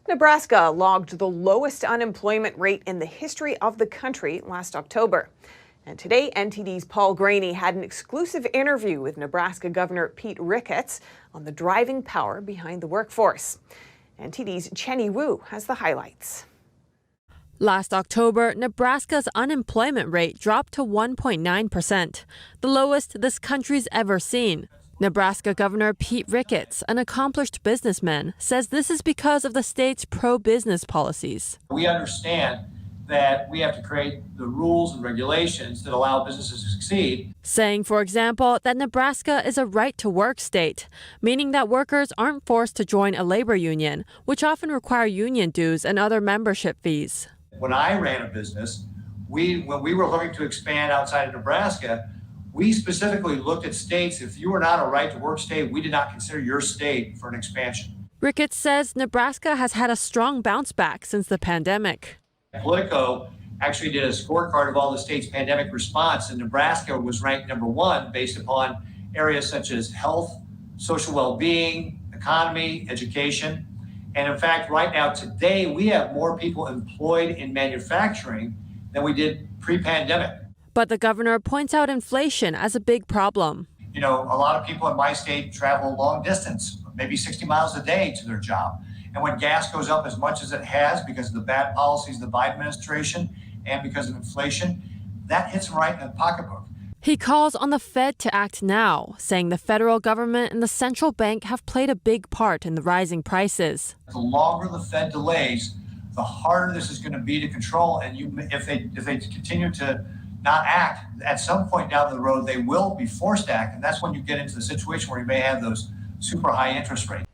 Nebraska logged the lowest unemployment rate in the history of the country last October. And today, NTD's Paul Graney had an exclusive interview with Nebraska Governor Pete Rickett's on the driving power behind the workforce. NTD's G'Ny Wu has the highlights. Last October, Nebraska's unemployment rate dropped to 1.9%, the lowest this country's ever seen. Nebraska Governor Pete Rickett's, an accomplished businessman, says this is because of the state's pro-business policies. We understand that we have to create the rules and regulations that allow businesses to succeed. Saying, for example, that Nebraska is a right-to-work state, meaning that workers aren't forced to join a labor union, which often require union dues and other membership fees. When I ran a business, when we were looking to expand outside of Nebraska, we specifically looked at states. If you were not a right-to-work state, we did not consider your state for an expansion. Ricketts says Nebraska has had a strong bounce back since the pandemic. Politico actually did a scorecard of all the states' pandemic response, and Nebraska was ranked #1 based upon areas such as health, social well-being, economy, education. And in fact, right now, today, we have more people employed in manufacturing than we did pre-pandemic. But the governor points out inflation as a big problem. You know, a lot of people in my state travel long distance, maybe 60 miles a day to their job. And when gas goes up as much as it has because of the bad policies of the Biden administration and because of inflation, that hits them right in the pocketbook. He calls on the Fed to act now, saying the federal government and the central bank have played a big part in the rising prices. The longer the Fed delays, the harder this is going to be to control. And if they continue to not act, at some point down the road, they will be forced to act. And that's when you get into the situation where you may have those super high interest rates.